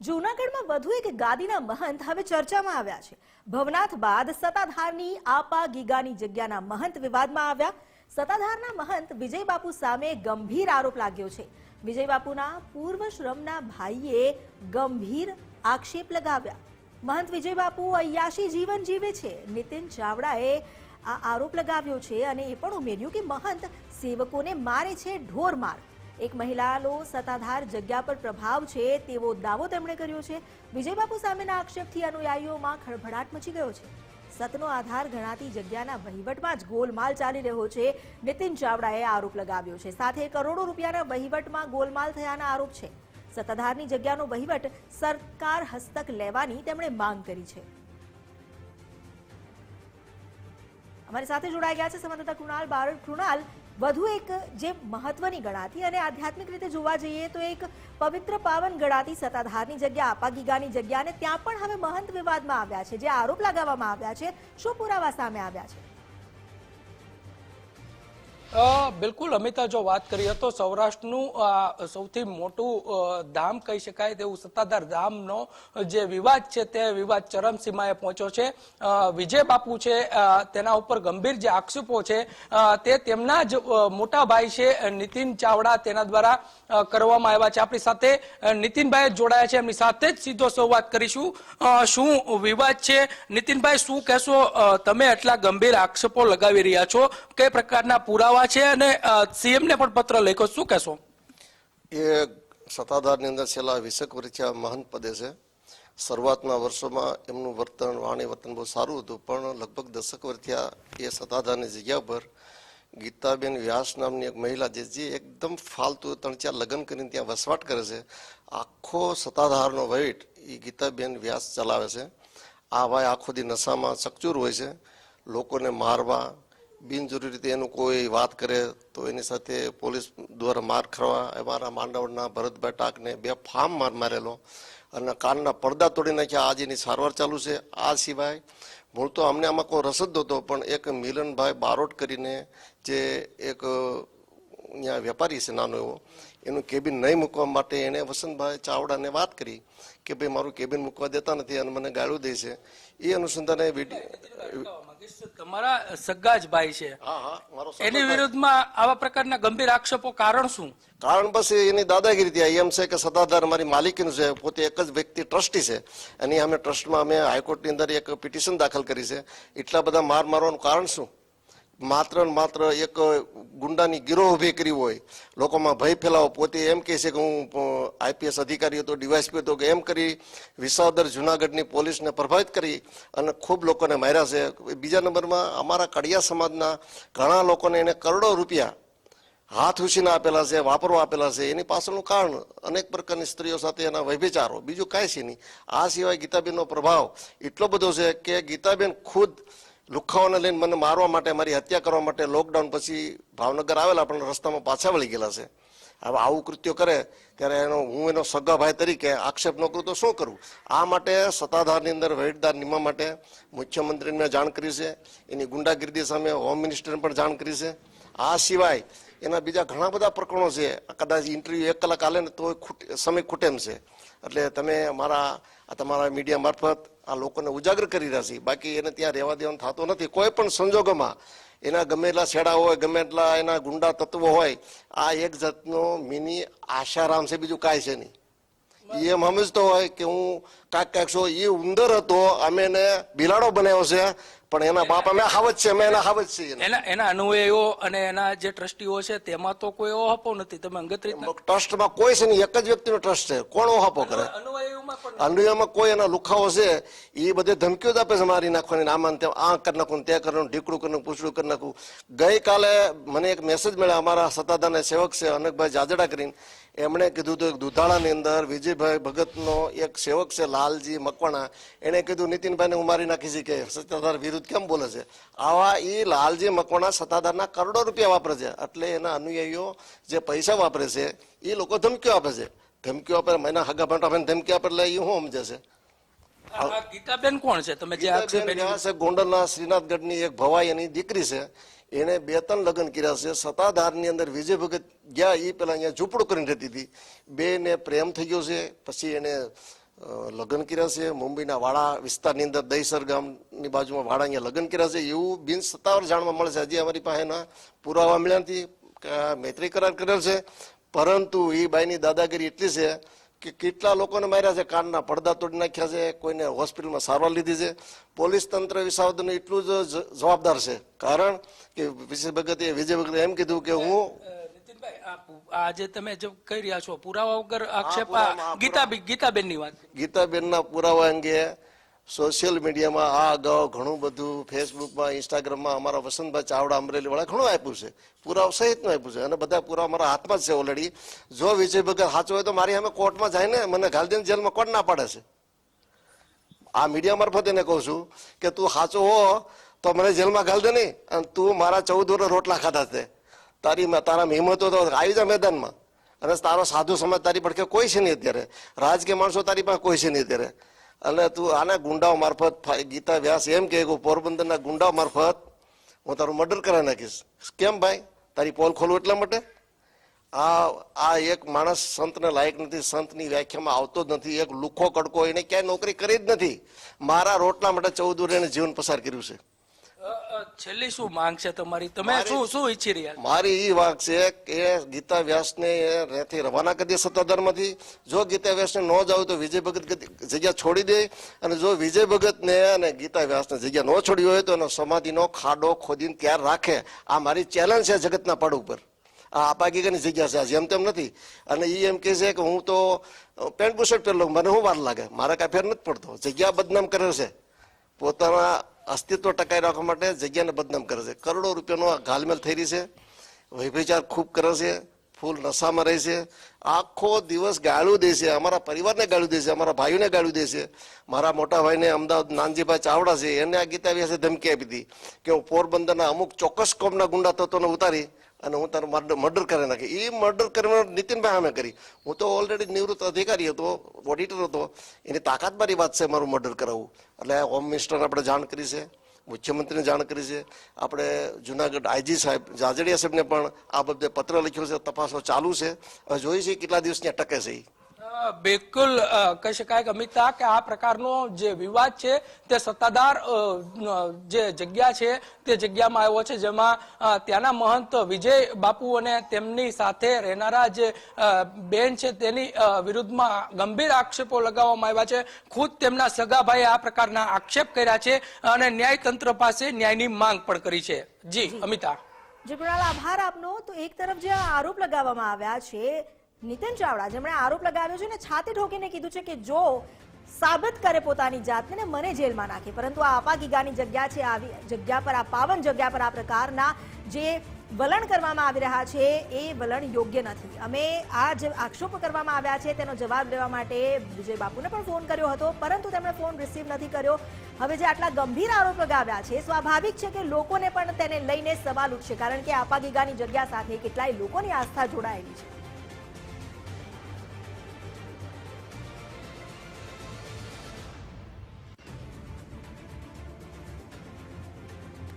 જૂનાગઢમાં વધુ એક ગાદીના મહંત હવે ચર્ચામાં આવ્યા છે. ભવનાથ બાદ સત્તાધારની આપા ગીગાની જગ્યાના મહંત વિવાદમાં આવ્યા. સત્તાધારના મહંત વિજયબાપુ સામે ગંભીર આરોપ લાગ્યો છે. વિજયબાપુના પૂર્વ શ્રમના ભાઈએ ગંભીર આક્ષેપ લગાવ્યા. મહંત વિજયબાપુ અય્યાશી જીવન જીવે છે. નીતિન ચાવડાએ આ આરોપ લગાવ્યો છે અને એ પણ ઉમેર્યું કે મહંત સેવકોને મારે છે ઢોર માર. એક મહિલાનો સત્તાધાર જગ્યા પર પ્રભાવ છે તેવો દાવો તેમણે કર્યો છે. વિજયબાપુ સામેના આક્ષેપથી અનુયાયીઓમાં ખળભળાટ મચી ગયો છે. સતનો આધાર ગણાતી જગ્યાના વહીવટમાં જ ગોલમાલ ચાલી રહ્યો છે. નીતિન ચાવડાએ આરોપ લગાવ્યો છે. સાથે કરોડો રૂપિયાના વહીવટમાં ગોલમાલ થયાના આરોપ છે. સત્તાધારની જગ્યાનો વહીવટ સરકાર હસ્તક લેવાની તેમણે માંગ કરી છે. અમારી સાથે જોડાઈ ગયા છે સંવાદદાતા કૃણાલ બારડ. કૃણાલ, વધુ એક જે મહત્વની ગણાતી અને આધ્યાત્મિક રીતે જોવા જઈએ તો એક પવિત્ર પાવન ગણાતી સત્તાધારની જગ્યા આપા ગીગાની જગ્યા, અને ત્યાં પણ હવે મહંત વિવાદમાં આવ્યા છે. જે આરોપ લગાવવામાં આવ્યા છે, શું પુરાવા સામે આવ્યા છે? બિલકુલ અમિતા, જો વાત કરીએ તો સૌરાષ્ટ્રનું સૌથી મોટું ધામ કહી શકાય તેવું સત્તાધાર ધામનો જે વિવાદ છે તે વિવાદ ચરમસીમાએ પહોંચ્યો છે. વિજયબાપુ છે તેના ઉપર ગંભીર જે આક્ષેપો છે તે તેમના જ મોટા ભાઈ છે નીતિન ચાવડા તેના દ્વારા કરવામાં આવ્યા છે. આપણી સાથે નીતિનભાઈ જોડાયા છે, એમની સાથે જ સીધો સંવાદ કરીશું. શું વિવાદ છે નીતિનભાઈ, શું કહેશો? તમે એટલા ગંભીર આક્ષેપો લગાવી રહ્યા છો, કઈ પ્રકારના પુરાવા છે અને સીએમ ને પણ પત્ર લખ્યો, શું કહેશો? એ સત્તાધારની અંદર છેલ્લા 20 વર્ષથી મહંત પદે છે. શરૂઆતના વર્ષોમાં એમનું વર્તન વાણી વર્તન બહુ સારું હતું, પણ લગભગ 10 વર્ષથી એ સત્તાધારની જગ્યા પર ગીતાબેન વ્યાસ નામની એક મહિલા જે એકદમ ફાલતુ 3-4 લગ્ન કરીને ત્યાં વસવાટ કરે છે. આખો સત્તાધારનો વહીવટ એ ગીતાબેન વ્યાસ ચલાવે છે. આ ભાઈ આખો દી નશામાં ચકચૂર હોય છે. લોકોને મારવા, બિનજરૂરી રીતે એનું કોઈ વાત કરે તો એની સાથે પોલીસ દ્વારા માર ખરવા. અમારા માંડવડના ભરતભાઈ ટાકને 2 ફામ માર મારેલો અને કાનના પડદા તોડી નાખ્યા. આજે એની સારવાર ચાલુ છે. આ સિવાય મૂળ તો અમને આમાં કોઈ રસ જ નહોતો, પણ એક મિલનભાઈ બારોટ કરીને જે એક અહીંયા વેપારી છે નાનો એવો, એનું કેબિન નહીં મૂકવા માટે એણે વસંતભાઈ ચાવડાને વાત કરી કે ભાઈ મારું કેબિન મૂકવા દેતા નથી અને મને ગાળું દે છે. એ અનુસંધાને તમારા સગા જ ભાઈ છે, એની વિરુદ્ધમાં આવા પ્રકારના ગંભીર આક્ષેપો, કારણ શું? કારણ બસ એની દાદાગીરી ત્યાં એમ છે કે સત્તાધાર મારી માલિકીનું છે, પોતે એક જ વ્યક્તિ ટ્રસ્ટી છે. અને અમે ટ્રસ્ટમાં અમે હાઈકોર્ટની અંદર એક પિટિશન દાખલ કરી છે. એટલા બધા માર મારવાનું કારણ શું? માત્ર ને માત્ર એક ગુંડાની ગીરોહ ઉભી કરી હોય, લોકોમાં ભય ફેલાવો. પોતે એમ કહે છે કે હું આઈપીએસ અધિકારી હતો, ડીવાયએસપી હતો, કે એમ કરી વિસાવદર જુનાગઢની પોલીસને પ્રભાવિત કરી અને ખૂબ લોકોને માર્યા છે. બીજા નંબરમાં અમારા કડિયા સમાજના ઘણા લોકોને એને કરોડો રૂપિયા હાથ ઉછીને આપેલા છે, વાપરવા આપેલા છે. એની પાછળનું કારણ અનેક પ્રકારની સ્ત્રીઓ સાથે એના વ્યભિચારો, બીજું કાંઈ છે નહીં. આ સિવાય ગીતાબેનનો પ્રભાવ એટલો બધો છે કે ગીતાબેન ખુદ લુખાઓને લઈને મને મારવા માટે, મારી હત્યા કરવા માટે લોકડાઉન પછી ભાવનગર આવેલા, પણ રસ્તામાં પાછા વળી ગયેલા છે. હવે આવું કૃત્યો કરે ત્યારે હું એનો સગા ભાઈ તરીકે આક્ષેપ ન કરું તો શું કરું? આ માટે સત્તાધારની અંદર વહીવટદાર નિમવા માટે મુખ્યમંત્રીને જાણ કરી છે. એની ગુંડાગીરી સામે હોમ મિનિસ્ટરને પણ જાણ કરી છે. આ સિવાય એના બીજા ઘણા બધા પ્રકરણો છે. કદાચ ઇન્ટરવ્યુ 1 કલાક હાલે ને તો સમય ખૂટે એમ છે. એટલે તમે તમારા મીડિયા મારફત આ લોકોને ઉજાગર કરી રહ્યા છે. બાકી એને ત્યાં રહેવા દેવાનું થતો નથી. કોઈ પણ સંજોગોમાં એના ગમે એટલા છેડા હોય, ગમે એટલા એના ગુંડા તત્વો હોય, આ એક જાતનો મિની આશારામ છે, બીજું કાંઈ છે નહીં. એમ સમજતો હોય કે હું કાંઈક છો. એ ઉંદર હતો, અમે એને બિલાડો બનાવ્યો છે, પણ એના બાપ અમે હાવજ છે, અમે એના હાવજ છીએ. એના અનુયાયીઓ અને એના જે ટ્રસ્ટીઓ છે તેમાં તો કોઈ ઓહાપો નથી. તમે અંગત રીતે ટ્રસ્ટમાં કોઈ છે નહીં, એક જ વ્યક્તિનો ટ્રસ્ટ છે. કોણ ઓહાપો કરે? અનુયાયીમાં કોઈ એના લુખાઓ છે, એ બધે ધમકીઓ જ આપે છે મારી નાખવાની, આમાં તેમ આ કરી નાખું, તે કરવાનું, ઢીકડું કરી નાખું, પૂછડું કરી નાખું. ગઈકાલે મને એક મેસેજ મળ્યા અમારા સત્તાધારના સેવક છે અનકભાઈ જાજડા કરીને. એમણે કીધું હતું દુધાળાની અંદર વિજયભાઈ ભગતનો એક સેવક છે લાલજી મકવાણા, એણે કીધું નીતિનભાઈને હું મારી નાખી છે, કે સત્તાધાર વિરુદ્ધ કેમ બોલે છે? આવા એ લાલજી મકવાણા સત્તાધારના કરોડો રૂપિયા વાપરે છે. એટલે એના અનુયાયીઓ જે પૈસા વાપરે છે એ લોકો ધમકીઓ આપે છે. ધમકીઓ આપે, એના હગા ભાંટા ભાઈને ધમકી આપે, એટલે એ શું સમજે છે? ગીતાબેન કોણ છે? તમે જે ગોંડલના શ્રીનાથગઢની એક ભવાઈ એની દીકરી છે. એને 2-3 લગ્ન કર્યા છે. સત્તાધારની અંદર વિજય ભગત ગયા એ પેલા અહીંયા ઝૂંપડું કરીને રહેતી હતી. 2 ને પ્રેમ થઈ ગયો છે. પછી એને લગ્ન કર્યા છે. મુંબઈના વાડા વિસ્તારની અંદર દહીસર ગામની બાજુમાં વાડા અહીંયા લગ્ન કર્યા છે એવું બિન સત્તાવાર જાણવા મળે છે. હજી અમારી પાસે એના પુરાવા મળ્યા નથી કે મૈત્રી કરાર કરેલ છે, પરંતુ એ બાઈની દાદાગીરી એટલી છે કે કેટલા લોકોને માર્યા છે, કાનના પડદા તોડી નાખ્યા છે, કોઈને હોસ્પિટલમાં સારવાર લીધી છે. પોલીસ તંત્ર વિસાવદરનું એટલું જ જવાબદાર છે, કારણ કે વિજય ભગતે એમ કીધું કે હું આજે તમે જે કહી રહ્યા છો પુરાવા વગર આક્ષેપ, ગીતાબેનની વાત, ગીતાબેનના પુરાવા અંગે સોશિયલ મીડિયામાં આ અગાઉ ઘણું બધું ફેસબુકમાં, ઇન્સ્ટાગ્રામમાં અમારા વસંતભાઈ ચાવડા અમરેલી વાળા ઘણું આપ્યું છે, પુરાવા સહિતનું આપ્યું છે, અને બધા પુરાવા મારા હાથમાં જ છે ઓલરેડી. જો વિજય ભગત સાચો હોય તો મારી સામે કોર્ટમાં જાય ને, મને ગાંધીનગર જેલમાં કોણ ના પાડે છે? આ મીડિયા મારફત એને કહું છું કે તું સાચો હો તો મને જેલમાં ઘાલ દે નહીં, અને તું મારા 14 વર્ષ રોટલા ખાધા છે, તારા હિંમત તો આવી જા મેદાનમાં, અને તારો સાધુ સમાજ તારી પડખે કોઈ છે નહીં અત્યારે, રાજકીય માણસો તારી પાસે કોઈ છે નહીં અત્યારે, અને તું આના ગુંડાઓ મારફત, ગીતા વ્યાસ એમ કે પોરબંદરના ગુંડાઓ મારફત હું તારું મર્ડર કરાવી નાખીશ. કેમ ભાઈ? તારી પોલ ખોલવું એટલા માટે? આ એક માણસ સંતને લાયક નથી, સંતની વ્યાખ્યામાં આવતો જ નથી, એક લુખો કડકો, એને ક્યાંય નોકરી કરી જ નથી, મારા રોટલા માટે 14 વર્ષ એને જીવન પસાર કર્યું છે. છેલ્લી શું માંગ છે તમારી? તમે શું ઈચ્છી રહ્યા? મારી એ વાત છે કે ગીતા વ્યાસને ત્યાંથી રવાના કરી દે સત્તાધારમાંથી. જો ગીતા વ્યાસને ન જાવ તો વિજય ભગત જગ્યા છોડી દે, અને જો વિજય ભગતને અને ગીતા વ્યાસને જગ્યા ન છોડી હોય તો એનો સમાધિનો ખાડો ખોદીને ત્યાર રાખે. આ મારી ચેલેન્જ છે જગતના પડ ઉપર. આ આપાગીગાની જગ્યા છે, જેમ તેમ નથી. અને એ એમ કે છે કે હું તો પેન્ટ બુશર્ટ પહેરલો, મને શું વાર લાગે, મારે કાંઈ ફેર નથી પડતો. જગ્યા બદનામ કરે છે, પોતાના અસ્તિત્વ ટકાઈ રાખવા માટે જગ્યાને બદનામ કરે છે. કરોડો રૂપિયાનો ઘાલમેલ થઈ રહી છે, વ્યભિચાર ખૂબ કરે છે, ફૂલ નશામાં રહે છે, આખો દિવસ ગાળું દે છે, અમારા પરિવારને ગાળું દે છે, અમારા ભાઈઓને ગાળું દે છે. મારા મોટા ભાઈને અમદાવાદ નાનજીભાઈ ચાવડા છે, એને આ ગીતા વ્યાસે ધમકી આપી હતી કે હું પોરબંદરના અમુક ચોક્કસ કોમના ગુંડા તત્વોને ઉતારી અને હું તારું મર્ડર કરી નાખી. એ મર્ડર કરવા નીતિનભાઈ સામે કરી. હું તો ઓલરેડી નિવૃત્ત અધિકારી હતો, ઓડિટર હતો, એની તાકાત મારી વાત છે મારું મર્ડર કરાવવું. એટલે હોમ મિનિસ્ટરને આપણે જાણ કરી છે, મુખ્યમંત્રીને જાણ કરી છે, આપણે જુનાગઢ આઈજી સાહેબ જાજડિયા સાહેબને પણ આ બાબતે પત્ર લખ્યો છે, તપાસો ચાલુ છે. હવે જોઈએ છે કેટલા દિવસ ત્યાં ટકે છે. બિલકુલ કહી શકાય કે અમિતા કે આ પ્રકારનો જે વિવાદ છે તે સત્તાધાર જે જગ્યા છે તે જગ્યામાં આવ્યો છે, જેમાં ત્યાંના મહંત વિજય બાપુ અને તેમની સાથે રહેનારા જે બેન છે તેની વિરુદ્ધમાં ગંભીર આક્ષેપો લગાવવામાં આવ્યા છે. ખુદ તેમના સગાભાઈએ આ પ્રકારના આક્ષેપ કર્યા છે અને ન્યાયતંત્ર પાસે ન્યાયની માંગ પણ કરી છે. જી અમિતા. જી કૃણાલ, આભાર આપનો. તો એક તરફ જે આરોપ લગાવવામાં આવ્યા છે, નીતિન ચાવડા જેમણે આરોપ લગાવ્યો છે ને છાતી ઠોકીને કીધું છે કે જો સાબિત કરે પોતાની જાતને ને મને જેલમાં નાખે, પરંતુ આ આપાગીગાની જગ્યા છે, આવી જગ્યા પર, આ પાવન જગ્યા પર આ પ્રકારના જે વલણ કરવામાં આવી રહ્યા છે એ વલણ યોગ્ય નથી. અમે આ જે આક્ષેપો કરવામાં આવ્યા છે તેનો જવાબ લેવા માટે વિજય બાપુને પણ ફોન કર્યો હતો, પરંતુ તેમણે ફોન રિસીવ નથી કર્યો. હવે જે આટલા ગંભીર આરોપ લગાવ્યા છે, સ્વાભાવિક છે કે લોકોને પણ તેને લઈને સવાલ ઉઠશે, કારણ કે આપાગીગાની જગ્યા સાથે કેટલાય લોકોની આસ્થા જોડાયેલી છે.